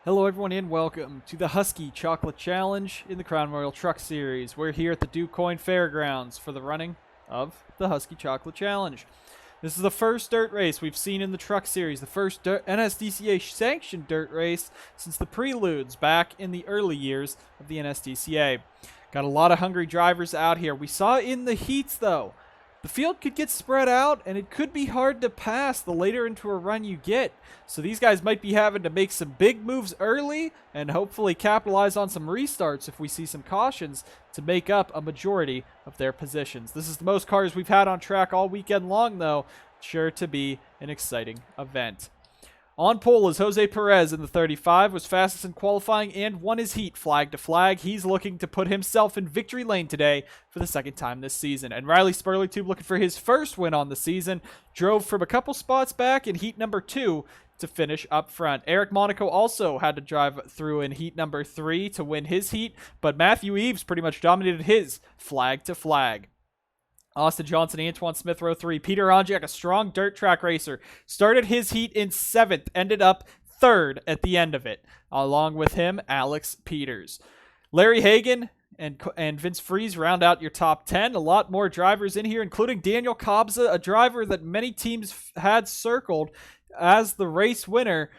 Hello everyone and welcome to the Huski Chocolate Challenge in the Crown Royal Truck Series. We're here at the DuQuoin Fairgrounds for the running of the Huski Chocolate Challenge. This is the first dirt race we've seen in the Truck Series, the first NSDCA sanctioned dirt race since the preludes back in the early years of the NSDCA. Got a lot of hungry drivers out here. We saw in the heats though, the field could get spread out, and it could be hard to pass the later into a run you get. So these guys might be having to make some big moves early and hopefully capitalize on some restarts if we see some cautions to make up a majority of their positions. This is the most cars we've had on track all weekend long, though. Sure to be an exciting event. On pole is Jose Perez in the 35, was fastest in qualifying and won his heat flag to flag. He's looking to put himself in victory lane today for the second time this season. And Riley Spurleytube looking for his first win on the season. Drove from a couple spots back in heat number 2 to finish up front. Eric Monaco also had to drive through in heat number 3 to win his heat, but Matthew Eves pretty much dominated his flag to flag. Austin Johnson, Antoine Smith, row 3. Peter Onjak, a strong dirt track racer, started his heat in 7th, ended up 3rd at the end of it. Along with him, Alex Peters. Larry Hagan and Vince Freeze round out your top 10. A lot more drivers in here, including Daniel Kobza, a driver that many teams had circled as the race winner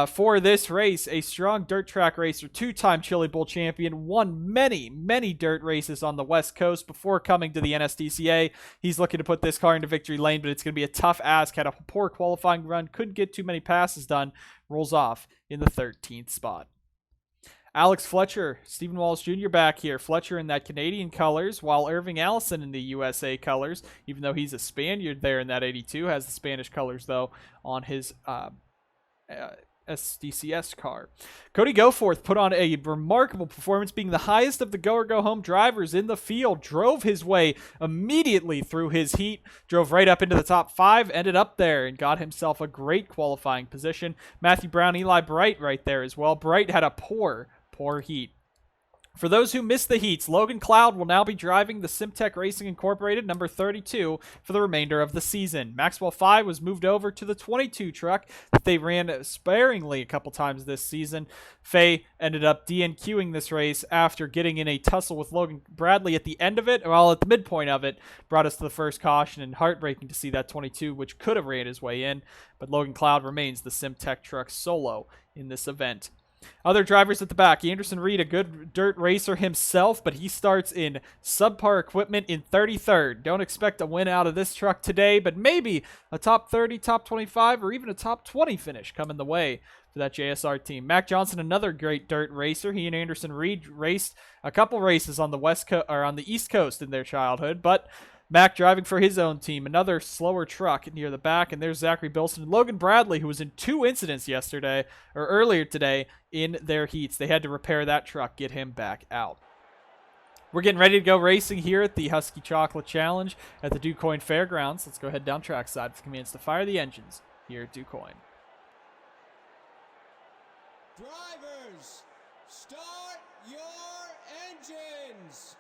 for this race. A strong dirt track racer, two-time Chili Bowl champion, won many dirt races on the West Coast before coming to the NSDCA. He's looking to put this car into victory lane, but it's going to be a tough ask. Had a poor qualifying run, couldn't get too many passes done, rolls off in the 13th spot. Alex Fletcher, Stephen Wallace Jr. back here. Fletcher in that Canadian colors, while Irving Allison in the USA colors, even though he's a Spaniard there in that 82, has the Spanish colors, though, on his SDCS car. Cody Goforth put on a remarkable performance, being the highest of the go-or-go-home drivers in the field. Drove his way immediately through his heat, drove right up into the top 5, ended up there, and got himself a great qualifying position. Matthew Brown, Eli Bright right there as well. Bright had a poor heat. For those who missed the heats, Logan Cloud will now be driving the Simtech Racing Incorporated number 32 for the remainder of the season. Maxwell 5 was moved over to the 22 truck that they ran sparingly a couple times this season. Faye ended up DNQing this race after getting in a tussle with Logan Bradley at the end of it, well, at the midpoint of it, brought us to the first caution, and heartbreaking to see that 22, which could have ran his way in, but Logan Cloud remains the Simtech truck solo in this event. Other drivers at the back, Anderson Reed, a good dirt racer himself, but he starts in subpar equipment in 33rd. Don't expect a win out of this truck today, but maybe a top 30, top 25, or even a top 20 finish coming the way for that JSR team. Mac Johnson, another great dirt racer. He and Anderson Reed raced a couple races on the on the East Coast in their childhood, but Mac driving for his own team, another slower truck near the back, and there's Zachary Bilson and Logan Bradley, who was in 2 incidents earlier today in their heats. They had to repair that truck, get him back out. We're getting ready to go racing here at the Huski Chocolate Challenge at the DuQuoin Fairgrounds. Let's go ahead down trackside for commands to fire the engines here at DuQuoin. Drivers, start your engines!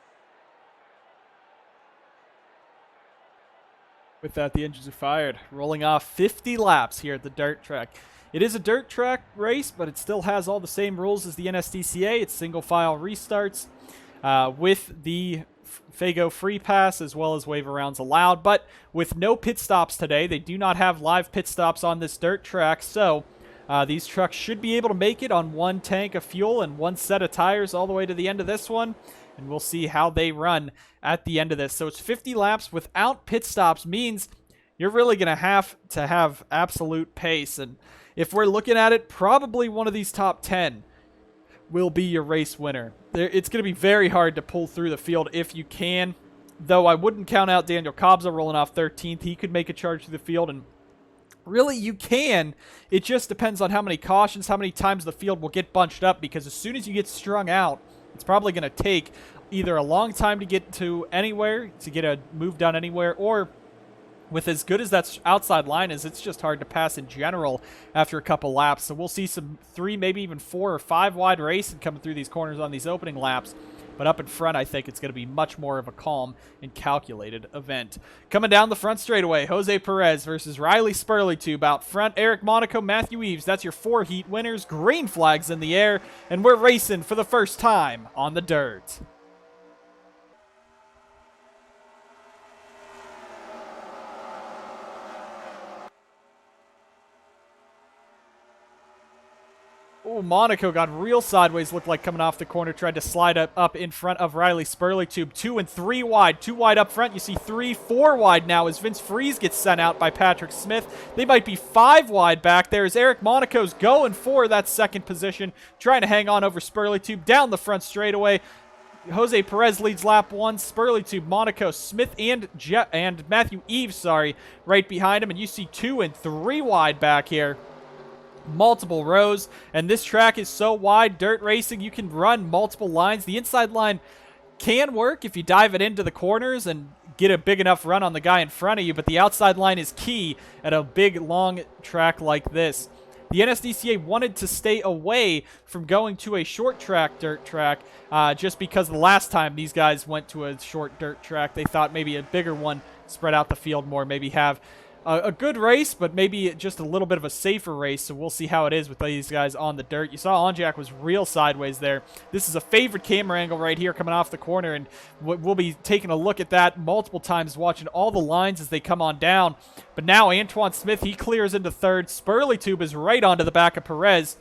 With that, the engines are fired, rolling off 50 laps here at the dirt track. It is a dirt track race, but it still has all the same rules as the NSDCA. It's single file restarts with the Fago free pass as well as waiver rounds allowed, but with no pit stops today. They do not have live pit stops on this dirt track, so these trucks should be able to make it on 1 tank of fuel and 1 set of tires all the way to the end of this one. And we'll see how they run at the end of this. So it's 50 laps without pit stops, means you're really going to have absolute pace. And if we're looking at it, probably one of these top 10 will be your race winner. It's going to be very hard to pull through the field if you can, though I wouldn't count out Daniel Kobza rolling off 13th. He could make a charge through the field, and really you can. It just depends on how many cautions, how many times the field will get bunched up, because as soon as you get strung out, it's probably going to take either a long time to get to anywhere, to get a move done anywhere, or with as good as that outside line is, it's just hard to pass in general after a couple laps. So we'll see some 3, maybe even 4 or 5 wide racing coming through these corners on these opening laps. But up in front, I think it's going to be much more of a calm and calculated event. Coming down the front straightaway, Jose Perez versus Riley Spurleytube. Out front, Eric Monaco, Matthew Eves. That's your 4 heat winners. Green flags in the air, and we're racing for the first time on the dirt. Oh, Monaco got real sideways, looked like coming off the corner, tried to slide up in front of Riley Spurleytube. 2 and 3 wide. 2 wide up front. You see 3, 4 wide now as Vince Freeze gets sent out by Patrick Smith. They might be 5 wide back there as Eric Monaco's going for that second position, trying to hang on over Spurleytube down the front straightaway. Jose Perez leads lap 1. Spurleytube, Monaco, Smith, and Matthew Eves, right behind him. And you see 2 and 3 wide back here. Multiple rows, and this track is so wide, dirt racing, you can run multiple lines. The inside line can work if you dive it into the corners and get a big enough run on the guy in front of you, but the outside line is key at a big, long track like this. The NSDCA wanted to stay away from going to a short track dirt track just because the last time these guys went to a short dirt track, they thought maybe a bigger one spread out the field more, maybe have a good race, but maybe just a little bit of a safer race, so we'll see how it is with these guys on the dirt. You saw Onjak was real sideways there. This is a favorite camera angle right here coming off the corner, and we'll be taking a look at that multiple times, watching all the lines as they come on down. But now Antoine Smith, he clears into third. Spurleytube is right onto the back of Perez,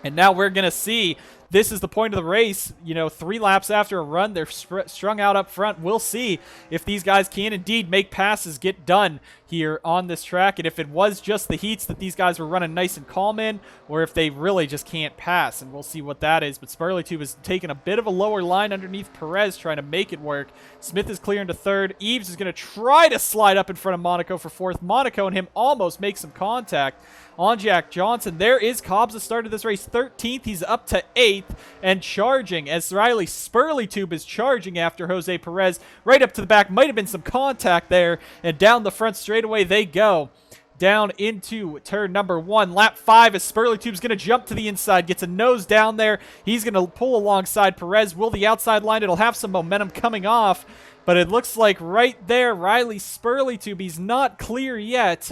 and now we're going to see. This is the point of the race. 3 laps after a run, they're strung out up front. We'll see if these guys can indeed make passes get done here on this track, and if it was just the heats that these guys were running nice and calm in, or if they really just can't pass, and we'll see what that is. But Spurleytube is taking a bit of a lower line underneath Perez, trying to make it work. Smith is clearing to third. Eves is going to try to slide up in front of Monaco for fourth. Monaco and him almost make some contact. Onjak Johnson, there is Cobbs that started this race 13th. He's up to 8th and charging as Riley Spurleytube is charging after Jose Perez. Right up to the back, might have been some contact there, and down the front straightaway they go. Down into turn number 1. Lap 5 as Spurleytube's going to jump to the inside, gets a nose down there. He's going to pull alongside Perez. Will the outside line? It'll have some momentum coming off, but it looks like right there, Riley Spurleytube, he's not clear yet.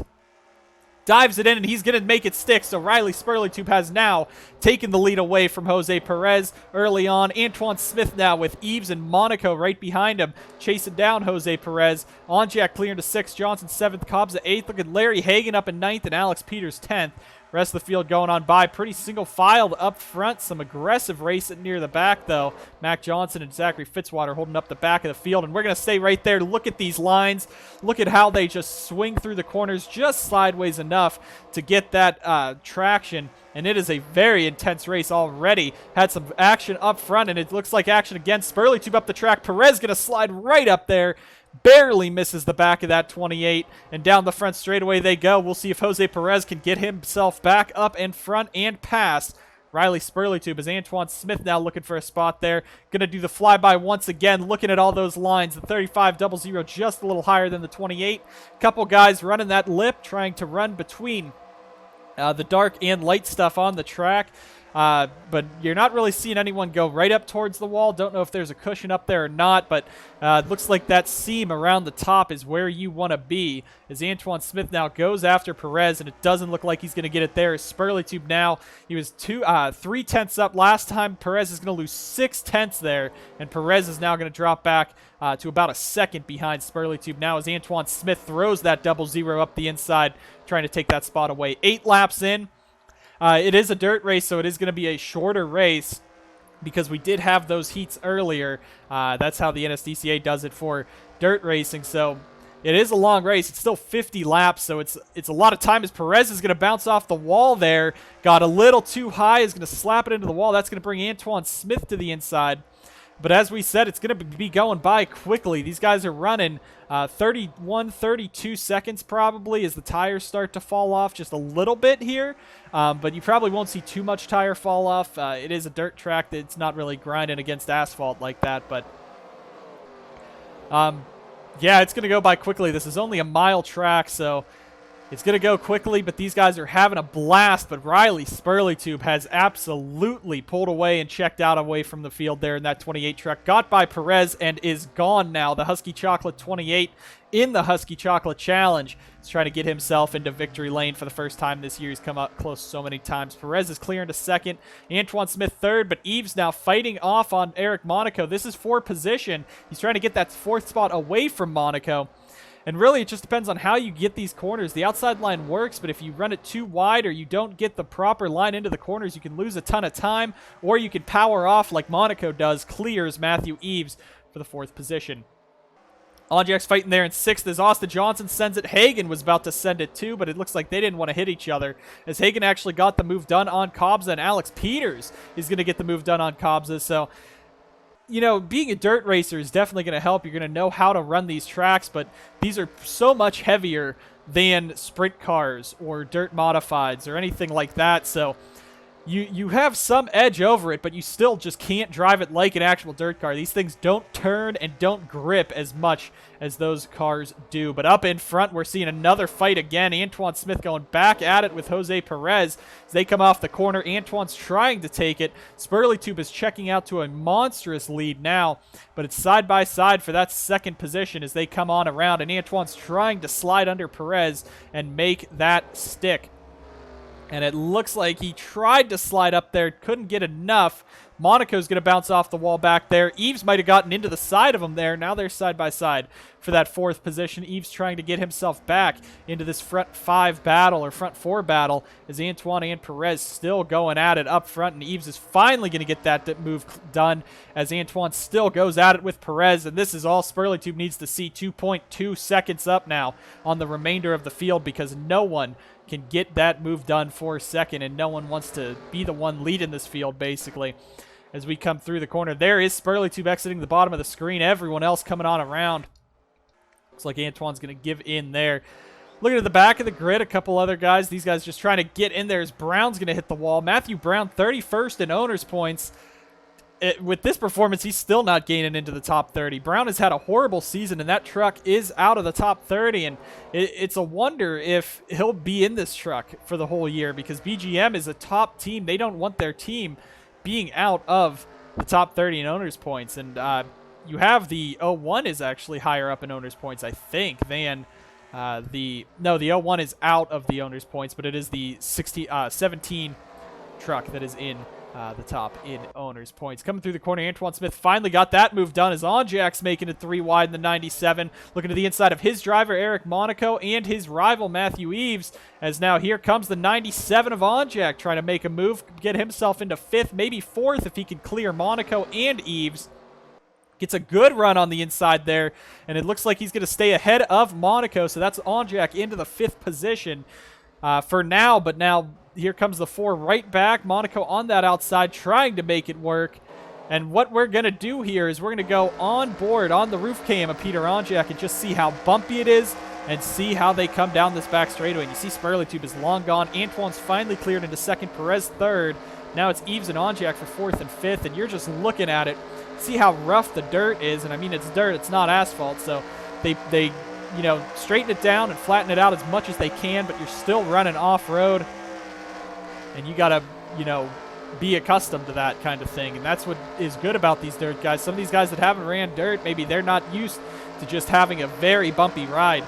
Dives it in, and he's going to make it stick. So Riley Spurleytube has now taken the lead away from Jose Perez early on. Antoine Smith now with Eves and Monaco right behind him, chasing down Jose Perez. Onjak clearing to 6th, Johnson 7th, Cobbs at 8th. Look at Larry Hagan up in 9th and Alex Peters 10th. Rest of the field going on by. Pretty single-filed up front. Some aggressive racing near the back, though. Mac Johnson and Zachary Fitzwater holding up the back of the field. And we're going to stay right there. Look at these lines. Look at how they just swing through the corners just sideways enough to get that traction. And it is a very intense race already. Had some action up front, and it looks like action again. Spurleytube up the track. Perez going to slide right up there. Barely misses the back of that 28, and down the front straightaway they go. We'll see if Jose Perez can get himself back up in front and past Riley Spurleytube as Antoine Smith now looking for a spot there. Going to do the flyby once again, looking at all those lines. The 35-00 just a little higher than the 28. Couple guys running that lip, trying to run between the dark and light stuff on the track. But you're not really seeing anyone go right up towards the wall. Don't know if there's a cushion up there or not, but it looks like that seam around the top is where you want to be. As Antoine Smith now goes after Perez, and it doesn't look like he's going to get it there. As Spurleytube now, he was 3 tenths up last time. Perez is going to lose 6 tenths there, and Perez is now going to drop back to about a second behind Spurleytube now as Antoine Smith throws that 00 up the inside, trying to take that spot away. 8 laps in. It is a dirt race, so it is going to be a shorter race because we did have those heats earlier. That's how the NSDCA does it for dirt racing. So it is a long race. It's still 50 laps, so it's a lot of time as Perez is going to bounce off the wall there. Got a little too high, is going to slap it into the wall. That's going to bring Antoine Smith to the inside. But as we said, it's going to be going by quickly. These guys are running 31, 32 seconds probably as the tires start to fall off just a little bit here. But you probably won't see too much tire fall off. It is a dirt track that's not really grinding against asphalt like that. But yeah, it's going to go by quickly. This is only a mile track, so It's going to go quickly, but these guys are having a blast. But Riley Spurleytube has absolutely pulled away and checked out away from the field there in that 28 truck. Got by Perez and is gone now. The Husky Chocolate 28 in the Husky Chocolate Challenge is trying to get himself into victory lane for the first time this year. He's come up close so many times. Perez is clearing to second. Antoine Smith third, but Eves now fighting off on Eric Monaco. This is for position. He's trying to get that fourth spot away from Monaco. And really, it just depends on how you get these corners. The outside line works, but if you run it too wide or you don't get the proper line into the corners, you can lose a ton of time, or you can power off like Monaco does, clears Matthew Eves for the fourth position. Onjak's fighting there in sixth as Austin Johnson sends it. Hagen was about to send it too, but it looks like they didn't want to hit each other, as Hagen actually got the move done on Kobza, and Alex Peters is going to get the move done on Kobza. So, you know, being a dirt racer is definitely going to help. You're going to know how to run these tracks, but these are so much heavier than sprint cars or dirt modifieds or anything like that. So you have some edge over it, but you still just can't drive it like an actual dirt car. These things don't turn and don't grip as much as those cars do. But up in front, we're seeing another fight again. Antoine Smith going back at it with Jose Perez as they come off the corner. Antoine's trying to take it. Spurleytube is checking out to a monstrous lead now, but it's side by side for that second position as they come on around, and Antoine's trying to slide under Perez and make that stick. And it looks like he tried to slide up there, couldn't get enough. Monaco's going to bounce off the wall back there. Eves might have gotten into the side of him there. Now they're side by side for that fourth position. Eves trying to get himself back into this front five battle, or front four battle, as Antoine and Perez still going at it up front. And Eves is finally going to get that move done as Antoine still goes at it with Perez. And this is all Spurleytube needs to see. 2.2 seconds up now on the remainder of the field, because no one can get that move done for second, and no one wants to be the one leading this field, basically. As we come through the corner, there is Spurleytube exiting the bottom of the screen. Everyone else coming on around. Looks like Antoine's going to give in there. Looking at the back of the grid, a couple other guys. These guys just trying to get in there as Brown's going to hit the wall. Matthew Brown, 31st in owner's points. With this performance, he's still not gaining into the top 30. Brown has had a horrible season, and that truck is out of the top 30, and it's a wonder if he'll be in this truck for the whole year, because BGM is a top team. They don't want their team being out of the top 30 in owner's points, and you have the 01 is actually higher up in owner's points, I think, than the 01 is out of the owner's points, but it is the 17 truck that is in the top in owner's points. Coming through the corner, Antoine Smith finally got that move done as Onjak's making it 3 wide in the 97. Looking to the inside of his driver, Eric Monaco, and his rival, Matthew Eves, as now here comes the 97 of Onjak trying to make a move, get himself into 5th, maybe 4th if he can clear Monaco and Eves. Gets a good run on the inside there, and it looks like he's going to stay ahead of Monaco, so that's Onjak into the 5th position for now, but now here comes the 4 right back. Monaco on that outside trying to make it work. And what we're going to do here is we're going to go on board on the roof cam of Peter Onjak and just see how bumpy it is and see how they come down this back straightaway. And you see Spurleytube is long gone. Antoine's finally cleared into 2nd, Perez 3rd. Now it's Eves and Onjak for 4th and 5th, and you're just looking at it. See how rough the dirt is, and I mean, it's dirt, it's not asphalt, so they you know, straighten it down and flatten it out as much as they can, but you're still running off-road. And you got to, you know, be accustomed to that kind of thing. And that's what is good about these dirt guys. Some of these guys that haven't ran dirt, maybe they're not used to just having a very bumpy ride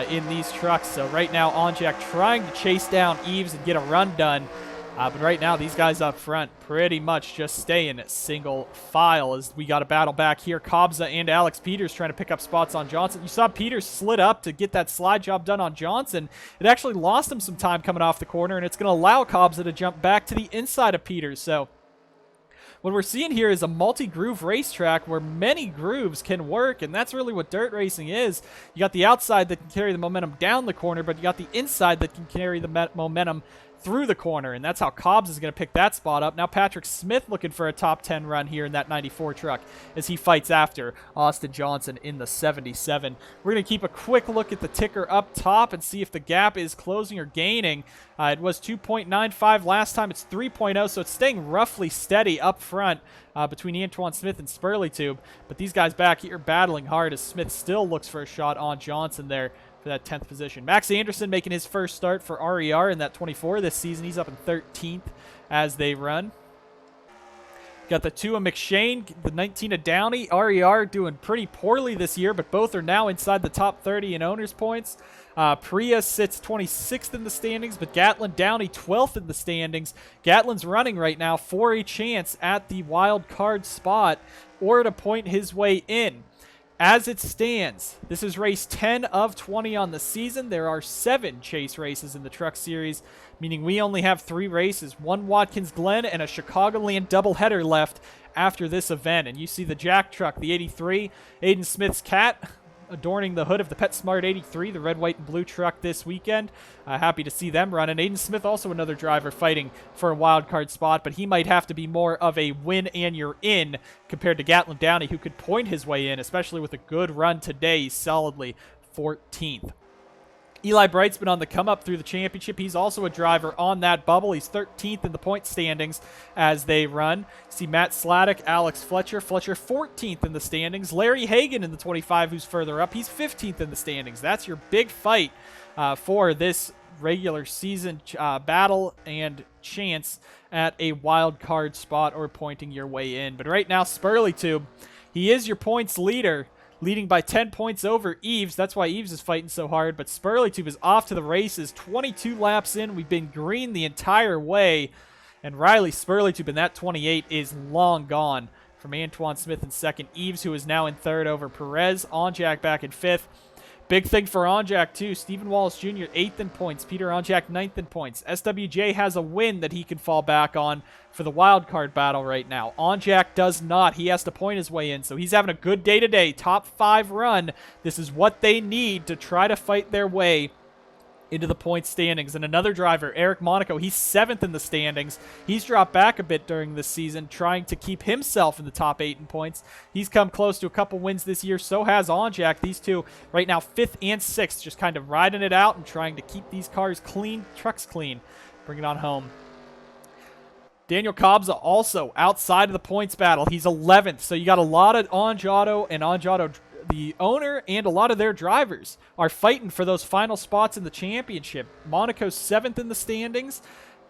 in these trucks. So right now, Onjak trying to chase down Eves and get a run done. But right now, these guys up front pretty much just staying single file as we got a battle back here. Kobza and Alex Peters trying to pick up spots on Johnson. You saw Peters slid up to get that slide job done on Johnson. It actually lost him some time coming off the corner, and it's going to allow Kobza to jump back to the inside of Peters. So what we're seeing here is a multi-groove racetrack where many grooves can work, and that's really what dirt racing is. You got the outside that can carry the momentum down the corner, but you got the inside that can carry the momentum through the corner, and that's how Cobbs is going to pick that spot up. Now Patrick Smith looking for a top 10 run here in that 94 truck as he fights after Austin Johnson in the 77. We're going to keep a quick look at the ticker up top and see if the gap is closing or gaining. It was 2.95 last time. It's 3.0, so it's staying roughly steady up front between Antoine Smith and Spurleytube. But these guys back here battling hard as Smith still looks for a shot on Johnson there for that 10th position. Max Anderson making his first start for RER in that 24 this season. He's up in 13th as they run. Got the 2 of McShane, the 19 of Downey. RER doing pretty poorly this year, but both are now inside the top 30 in owners' points. Priya sits 26th in the standings, but Gatlin Downey 12th in the standings. Gatlin's running right now for a chance at the wild card spot or to point his way in. As it stands, this is race 10 of 20 on the season. There are 7 chase races in the Truck Series, meaning we only have 3 races, 1 Watkins Glen and a Chicagoland doubleheader left after this event. And you see the Jack truck, the 83, Aiden Smith's Cat, adorning the hood of the PetSmart 83, the red, white, and blue truck this weekend. Happy to see them running. Aiden Smith, also another driver fighting for a wild card spot, but he might have to be more of a win and you're in compared to Gatlin Downey, who could point his way in, especially with a good run today. He's solidly 14th. Eli Bright's been on the come up through the championship. He's also a driver on that bubble. He's 13th in the point standings as they run. See Matt Sladek, Alex Fletcher. Fletcher 14th in the standings. Larry Hagan in the 25, who's further up. He's 15th in the standings. That's your big fight for this regular season battle and chance at a wild card spot or pointing your way in. But right now, Spurleytube, he is your points leader, leading by 10 points over Eves. That's why Eves is fighting so hard. But Spurleytube is off to the races. 22 laps in. We've been green the entire way. And Riley Spurleytube in that 28 is long gone from Antoine Smith in second. Eves, who is now in third over Perez. Onjak back in fifth. Big thing for Onjak, too. Stephen Wallace Jr., 8th in points. Peter Onjak, 9th in points. SWJ has a win that he can fall back on for the wild card battle right now. Onjak does not. He has to point his way in, so he's having a good day today. Top 5 run. This is what they need to try to fight their way into the point standings. And another driver, Eric Monaco, he's 7th in the standings. He's dropped back a bit during this season, trying to keep himself in the top 8 in points. He's come close to a couple wins this year. So has Onjak. These two right now 5th and 6th, just kind of riding it out and trying to keep these cars clean, trucks clean. Bring it on home. Daniel Kobza also outside of the points battle. He's 11th. So you got a lot of Onjado and Onjado, the owner, and a lot of their drivers are fighting for those final spots in the championship. Monaco's 7th in the standings.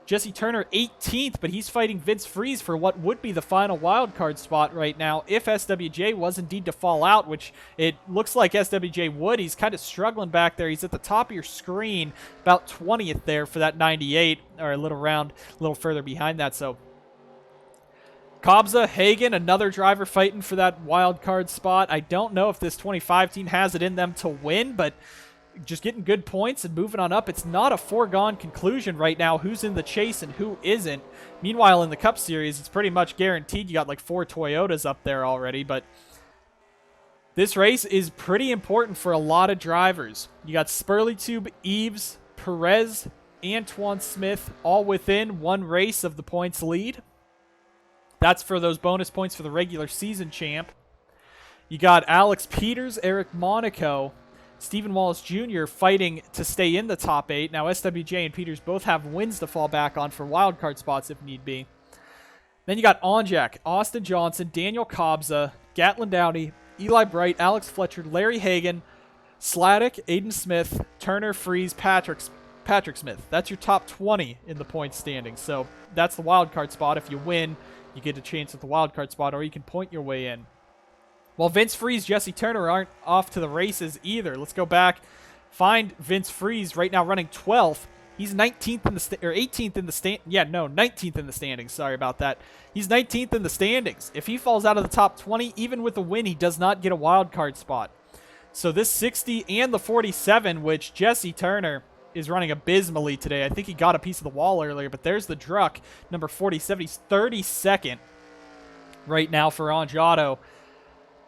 Jesse Turner 18th, but he's fighting Vince Freeze for what would be the final wild card spot right now if SWJ was indeed to fall out, which it looks like SWJ would. He's kind of struggling back there. He's at the top of your screen, about 20th there for that 98, or a little further behind that. So Kobza, Hagan, another driver fighting for that wild card spot. I don't know if this 25 team has it in them to win, but just getting good points and moving on up. It's not a foregone conclusion right now who's in the chase and who isn't. Meanwhile, in the Cup Series, it's pretty much guaranteed. You got like 4 Toyotas up there already, but this race is pretty important for a lot of drivers. You got Spurleytube, Eves, Perez, Antoine Smith, all within 1 race of the points lead. That's for those bonus points for the regular season champ. You got Alex Peters, Eric Monaco, Stephen Wallace Jr. fighting to stay in the top 8. Now, SWJ and Peters both have wins to fall back on for wildcard spots if need be. Then you got Onjak, Austin Johnson, Daniel Kobza, Gatlin Downey, Eli Bright, Alex Fletcher, Larry Hagan, Sladek, Aiden Smith, Turner, Freeze, Patrick Smith. That's your top 20 in the points standings. So that's the wildcard spot. If you win, you get a chance at the wildcard spot, or you can point your way in. Well, Vince Freeze, Jesse Turner aren't off to the races either. Let's go back, find Vince Freeze right now running 12th. He's 19th in the 18th in the 19th in the standings. Sorry about that. He's 19th in the standings. If he falls out of the top 20, even with a win, he does not get a wild card spot. So this 60 and the 47, which Jesse Turner is running abysmally today. I think he got a piece of the wall earlier, but there's the Druck, number 47. He's 32nd right now for Onjado.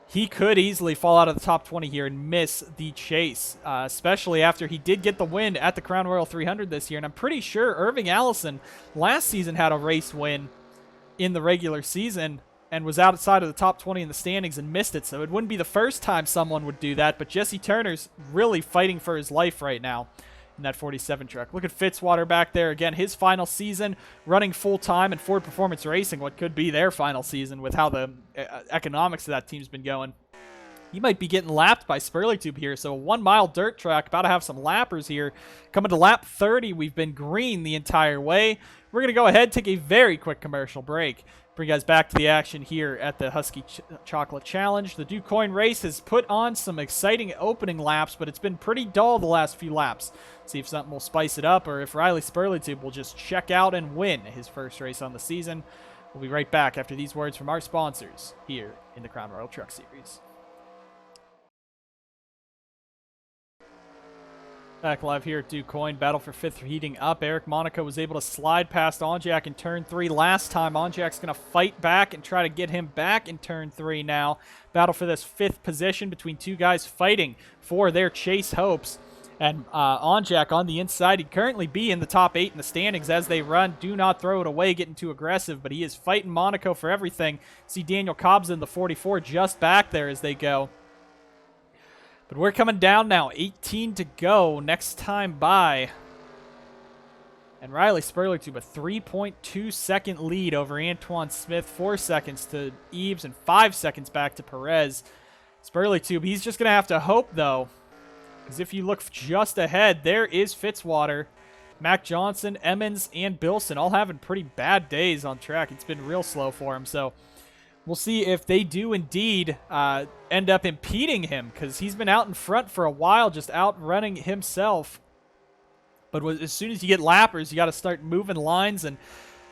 He could easily fall out of the top 20 here and miss the chase, especially after he did get the win at the Crown Royal 300 this year. And I'm pretty sure Irving Allison last season had a race win in the regular season and was outside of the top 20 in the standings and missed it. So it wouldn't be the first time someone would do that, but Jesse Turner's really fighting for his life right now in that 47 truck. Look at Fitzwater back there. Again, his final season running full-time in Ford Performance Racing, what could be their final season with how the economics of that team's been going. He might be getting lapped by Spurlytube here. So a 1 mile dirt track, about to have some lappers here. Coming to lap 30, we've been green the entire way. We're going to go ahead, take a very quick commercial break. Bring you guys back to the action here at the Huski Chocolate Challenge. The DuQuoin race has put on some exciting opening laps, but it's been pretty dull the last few laps. See if something will spice it up, or if Riley Spurlytube will just check out and win his first race on the season. We'll be right back after these words from our sponsors here in the Crown Royal Truck Series. Back live here at DuQuoin. Battle for 5th heating up. Eric Monaco was able to slide past Onjak in turn 3 last time. Onjak's going to fight back and try to get him back in turn 3 now. Battle for this 5th position between two guys fighting for their chase hopes. And Onjak on the inside. He'd currently be in the top 8 in the standings as they run. Do not throw it away, getting too aggressive. But he is fighting Monaco for everything. See Daniel Cobbs in the 44 just back there as they go. But we're coming down now. 18 to go. Next time by. And Riley Spurlytube, a 3.2 second lead over Antoine Smith. 4 seconds to Eves and 5 seconds back to Perez. Spurlytube, he's just going to have to hope, though. Because if you look just ahead, there is Fitzwater, Mac Johnson, Emmons, and Bilson all having pretty bad days on track. It's been real slow for him. So we'll see if they do indeed end up impeding him, because he's been out in front for a while, just outrunning himself. But as soon as you get lappers, you got to start moving lines. And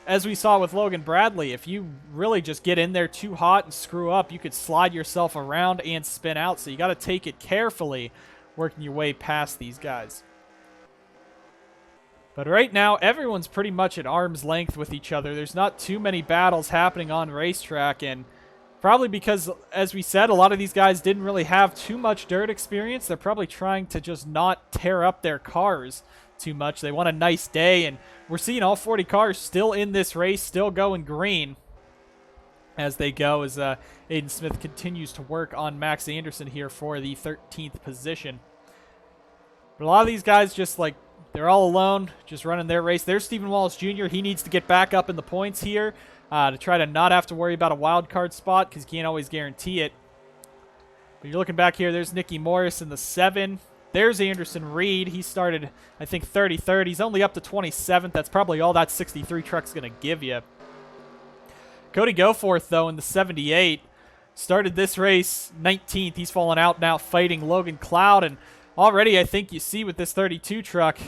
as we saw with Logan Bradley, if you really just get in there too hot and screw up, you could slide yourself around and spin out. So you got to take it carefully, working your way past these guys. But right now, everyone's pretty much at arm's length with each other. There's not too many battles happening on racetrack, and probably because, as we said, a lot of these guys didn't really have too much dirt experience. They're probably trying to just not tear up their cars too much. They want a nice day, and we're seeing all 40 cars still in this race, still going green as they go, as Aiden Smith continues to work on Max Anderson here for the 13th position. But a lot of these guys just like, they're all alone, just running their race. There's Stephen Wallace Jr. He needs to get back up in the points here to try to not have to worry about a wild card spot, because you can't always guarantee it. But you're looking back here, there's Nicky Morris in the 7. There's Anderson Reed. He started, I think, 33rd. He's only up to 27th. That's probably all that 63 truck's going to give you. Cody Goforth, though, in the 78, started this race 19th. He's fallen out now fighting Logan Cloud, and already I think you see with this 32 truck,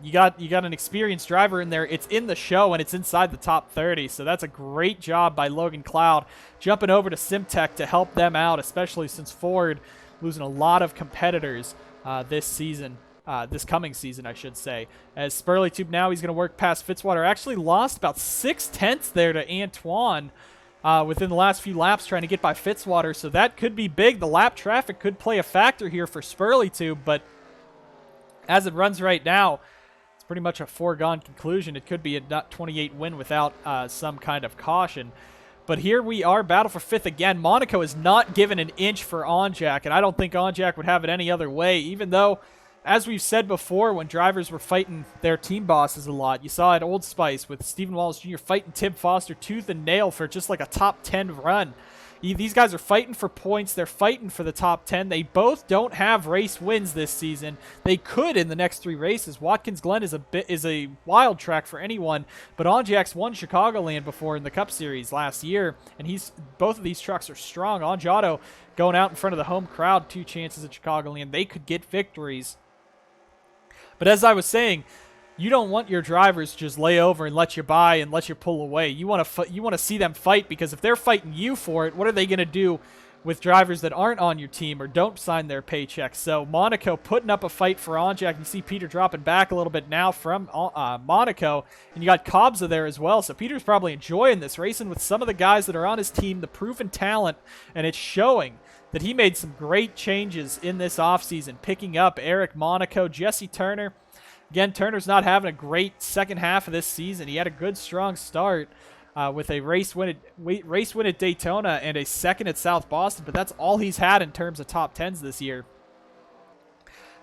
you got an experienced driver in there. It's in the show, and it's inside the top 30. So that's a great job by Logan Cloud, jumping over to Simtech to help them out, especially since Ford losing a lot of competitors this season. This coming season, I should say. As Spurlytube now, he's going to work past Fitzwater. Actually lost about 0.6 there to Antoine within the last few laps, trying to get by Fitzwater. So that could be big. The lap traffic could play a factor here for Spurlytube, but as it runs right now, it's pretty much a foregone conclusion. It could be a 28 win without some kind of caution. But here we are, battle for 5th again. Monaco is not given an inch for Onjak, and I don't think Onjak would have it any other way, even though, as we've said before, when drivers were fighting their team bosses a lot, you saw at Old Spice with Stephen Wallace Jr. fighting Tim Foster tooth and nail for just like a top 10 run. These guys are fighting for points. They're fighting for the top 10. They both don't have race wins this season. They could in the next 3 races. Watkins Glen is a wild track for anyone, but Onjak's won Chicagoland before in the Cup Series last year, and both of these trucks are strong. Onjato going out in front of the home crowd, 2 chances at Chicagoland. They could get victories. But as I was saying, you don't want your drivers to just lay over and let you by and let you pull away. You want to see them fight, because if they're fighting you for it, what are they going to do with drivers that aren't on your team or don't sign their paychecks? So Monaco putting up a fight for Onjak. You see Peter dropping back a little bit now from Monaco, and you got Kobza there as well. So Peter's probably enjoying this, racing with some of the guys that are on his team, the proven talent, and it's showing that he made some great changes in this offseason, picking up Eric Monaco, Jesse Turner. Again, Turner's not having a great second half of this season. He had a good, strong start with a race win at Daytona and a second at South Boston, but that's all he's had in terms of top 10s this year.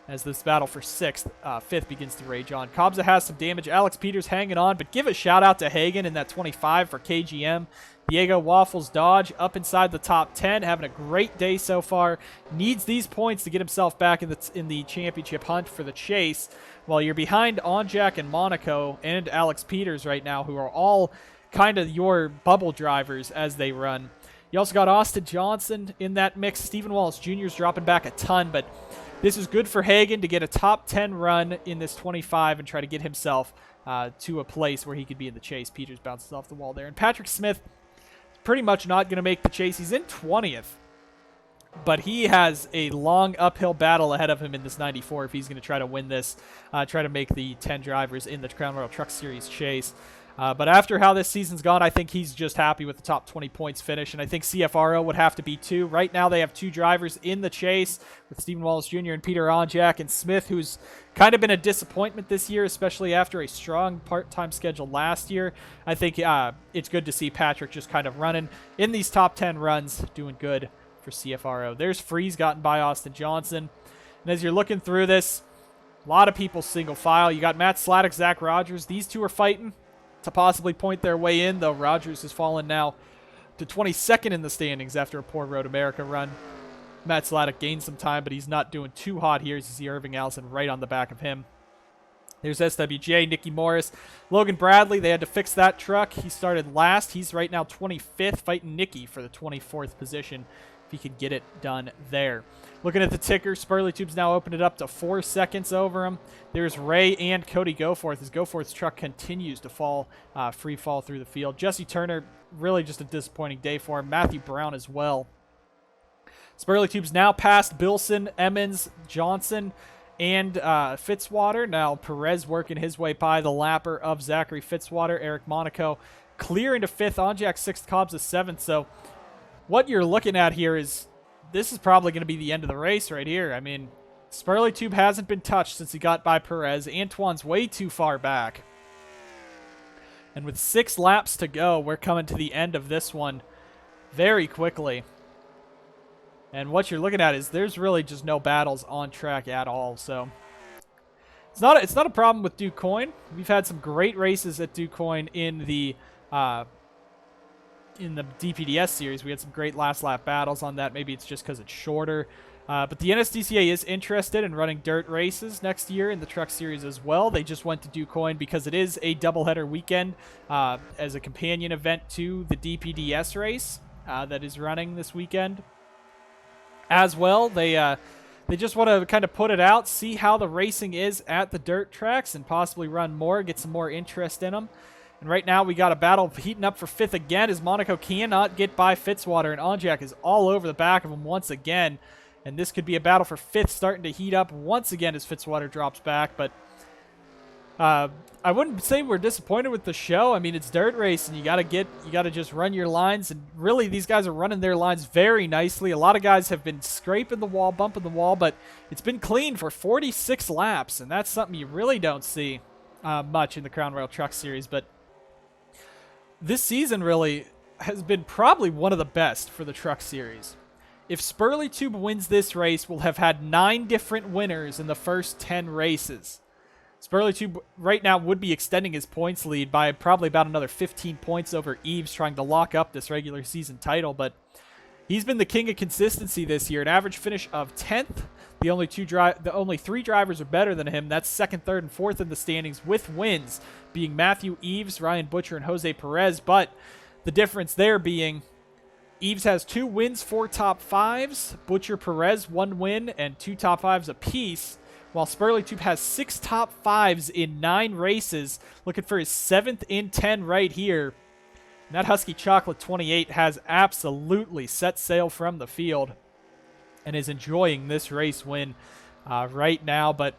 As this battle for 5th begins to rage on. Kobza has some damage. Alex Peters hanging on, but give a shout out to Hagan in that 25 for KGM. Diego Waffles Dodge up inside the top 10, having a great day so far. Needs these points to get himself back in the championship hunt for the chase. While you're behind Onjak and Monaco and Alex Peters right now, who are all kind of your bubble drivers as they run. You also got Austin Johnson in that mix. Stephen Wallace Jr. is dropping back a ton, but this is good for Hagan to get a top 10 run in this 25 and try to get himself to a place where he could be in the chase. Peters bounces off the wall there. And Patrick Smith is pretty much not going to make the chase. He's in 20th, but he has a long uphill battle ahead of him in this 94 if he's going to try to win this, try to make the 10 drivers in the Crown Royal Truck Series chase. But after how this season's gone, I think he's just happy with the top 20 points finish, and I think CFRO would have to be too. Right now they have 2 drivers in the chase with Stephen Wallace Jr. and Peter Onjak, and Smith, who's kind of been a disappointment this year, especially after a strong part-time schedule last year. I think it's good to see Patrick just kind of running in these top 10 runs, doing good for CFRO. There's Freeze gotten by Austin Johnson, and as you're looking through this, a lot of people single file. You got Matt Sladek, Zach Rogers. These two are fighting to possibly point their way in, though Rogers has fallen now to 22nd in the standings after a poor Road America run. Matt Sladek gained some time, but he's not doing too hot here as you see Irving Allison right on the back of him. There's SWJ, Nicky Morris. Logan Bradley, they had to fix that truck. He started last. He's right now 25th, fighting Nicky for the 24th position if he could get it done there. Looking at the ticker, Spurley Tube's now opened it up to 4 seconds over him. There's Ray and Cody Goforth as Goforth's truck continues to fall, free fall through the field. Jesse Turner, really just a disappointing day for him. Matthew Brown as well. Spurley Tube's now past Bilson, Emmons, Johnson, and Fitzwater. Now Perez working his way by the lapper of Zachary Fitzwater. Eric Monaco clear into 5th. Onjak 6th, Cobbs is 7th. So what you're looking at here is this is probably going to be the end of the race right here. I mean, Spurley Tube hasn't been touched since he got by Perez. Antoine's way too far back. And with 6 laps to go, we're coming to the end of this one very quickly. And what you're looking at is there's really just no battles on track at all. So it's not a problem with DuQuoin. We've had some great races at DuQuoin in the DPDS series. We had some great last lap battles on that. Maybe it's just because it's shorter. But the NSDCA is interested in running dirt races next year in the truck series as well. They just went to DuQuoin because it is a doubleheader weekend as a companion event to the DPDS race that is running this weekend as well. They just want to kind of put it out, see how the racing is at the dirt tracks, and possibly run more, get some more interest in them. And right now we got a battle heating up for 5th again as Monaco cannot get by Fitzwater, and Onjak is all over the back of him once again. And this could be a battle for 5th starting to heat up once again as Fitzwater drops back. But I wouldn't say we're disappointed with the show. I mean, it's dirt race, and you gotta just run your lines. And really, these guys are running their lines very nicely. A lot of guys have been scraping the wall, bumping the wall, but it's been clean for 46 laps, and that's something you really don't see much in the Crown Royal Truck Series. But this season really has been probably one of the best for the Truck Series. If Spurley Tube wins this race, we'll have had 9 different winners in the first 10 races. Spurley Tube right now would be extending his points lead by probably about another 15 points over Eves, trying to lock up this regular season title, but he's been the king of consistency this year. An average finish of 10th. The only 3 drivers are better than him. That's 2nd, 3rd, and 4th in the standings with wins, being Matthew Eves, Ryan Butcher, and Jose Perez. But the difference there being Eves has 2 wins, 4 top 5s. Butcher, Perez, 1 win and 2 top 5s apiece. While Spurley Tube has 6 top 5s in 9 races, looking for his 7th in 10 right here. And that Husky Chocolate 28 has absolutely set sail from the field and is enjoying this race win right now. But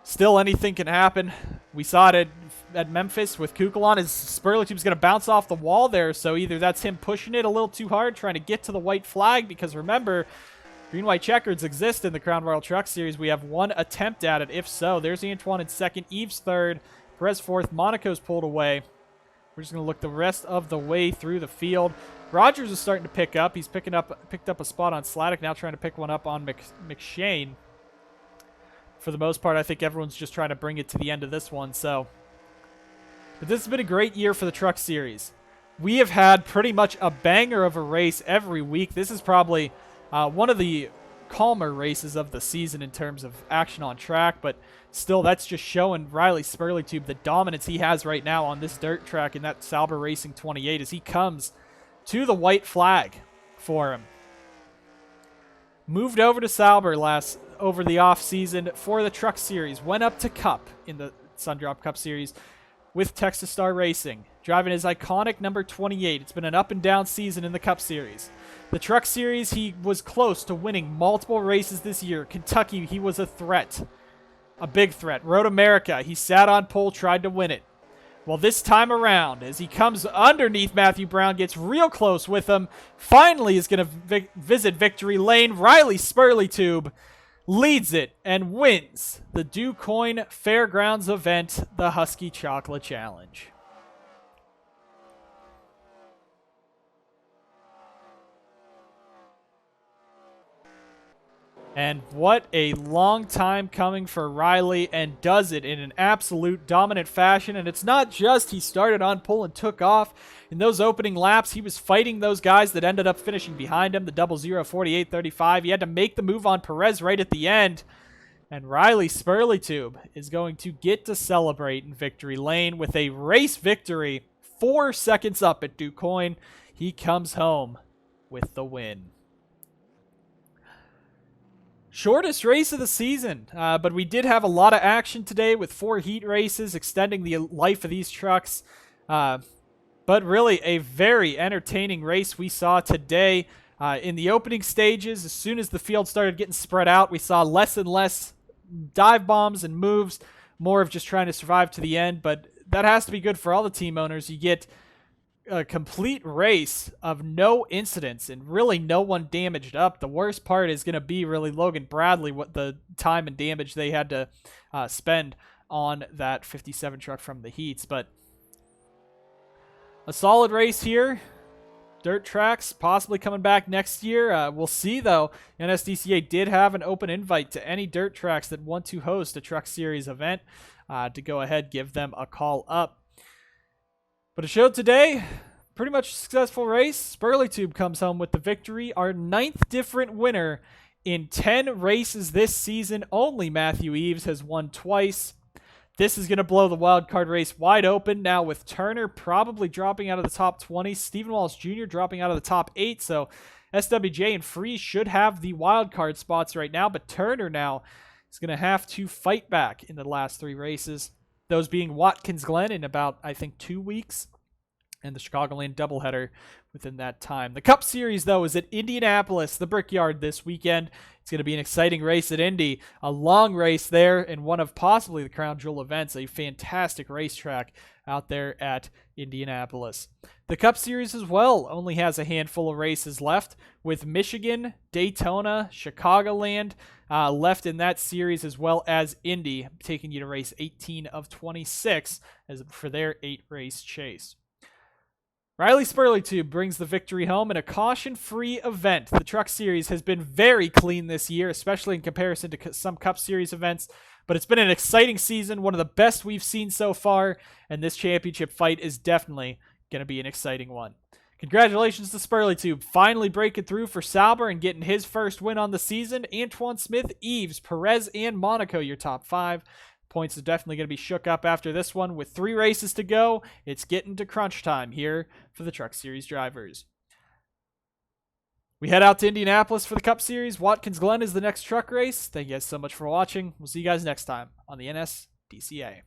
still, anything can happen. We saw it at Memphis with Kukulon. As Spurley Tube's going to bounce off the wall there, so either that's him pushing it a little too hard, trying to get to the white flag, because remember, green-white checkers exist in the Crown Royal Truck Series. We have 1 attempt at it. If so, there's Antoine in 2nd, Eves 3rd, Perez 4th, Monaco's pulled away. We're just going to look the rest of the way through the field. Rogers is starting to pick up. He's picked up a spot on Sladek, now trying to pick one up on McShane. For the most part, I think everyone's just trying to bring it to the end of this one. But this has been a great year for the Truck Series. we have had pretty much a banger of a race every week. This is probably one of the calmer races of the season in terms of action on track, but still, that's just showing Riley Spurleytube the dominance he has right now on this dirt track in that Sauber Racing 28 as he comes to the white flag for him. Moved over to Sauber over the off season for the Truck Series. Went up to Cup in the Sundrop Cup Series with Texas Star Racing, driving his iconic number 28. It's been an up and down season in the Cup Series. The Truck Series, he was close to winning multiple races this year. Kentucky, he was a threat. A big threat. Road America, he sat on pole, tried to win it. Well, this time around, as he comes underneath Matthew Brown, gets real close with him, finally is going to visit victory lane. Riley Spurleytube leads it and wins the DuQuoin Fairgrounds event, the Huski Chocolate Challenge. And what a long time coming for Riley, and does it in an absolute dominant fashion. And it's not just he started on pole and took off. In those opening laps, he was fighting those guys that ended up finishing behind him, the 0048-35. He had to make the move on Perez right at the end. And Riley Spurleytube is going to get to celebrate in victory lane with a race victory, 4 seconds up at DuQuoin. He comes home with the win. Shortest race of the season, but we did have a lot of action today with 4 heat races, extending the life of these trucks. But really a very entertaining race we saw today. In the opening stages, as soon as the field started getting spread out, we saw less and less dive bombs and moves, more of just trying to survive to the end. But that has to be good for all the team owners. You get a complete race of no incidents and really no one damaged up. The worst part is going to be really Logan Bradley, what the time and damage they had to spend on that 57 truck from the heats. But a solid race here. Dirt tracks possibly coming back next year. We'll see, though. NSDCA did have an open invite to any dirt tracks that want to host a Truck Series event to go ahead, give them a call up. But it showed today, pretty much a successful race. Spurleytube comes home with the victory. Our 9th different winner in 10 races this season. Only Matthew Eves has won twice. This is going to blow the wild card race wide open now, with Turner probably dropping out of the top 20. Stephen Wallace Jr. dropping out of the top 8. So SWJ and Freeze should have the wild card spots right now. But Turner now is going to have to fight back in the last 3 races. Those being Watkins Glen in about, I think, 2 weeks, and the Chicagoland doubleheader within that time. The Cup Series, though, is at Indianapolis, the Brickyard, this weekend. It's going to be an exciting race at Indy, a long race there, and one of possibly the crown jewel events, a fantastic racetrack out there at Indianapolis. The Cup Series as well only has a handful of races left, with Michigan, Daytona, Chicagoland left in that series, as well as Indy, taking you to race 18 of 26 for their 8-race chase. Riley Spurleytube brings the victory home in a caution-free event. The Truck Series has been very clean this year, especially in comparison to some Cup Series events. But it's been an exciting season, one of the best we've seen so far, and this championship fight is definitely going to be an exciting one. Congratulations to Spurleytube, finally breaking through for Sauber and getting his first win on the season. Antoine Smith, Eves, Perez, and Monaco, your top 5. Points are definitely going to be shook up after this one. With 3 races to go, it's getting to crunch time here for the Truck Series drivers. We head out to Indianapolis for the Cup Series. Watkins Glen is the next truck race. Thank you guys so much for watching. We'll see you guys next time on the NSDCA.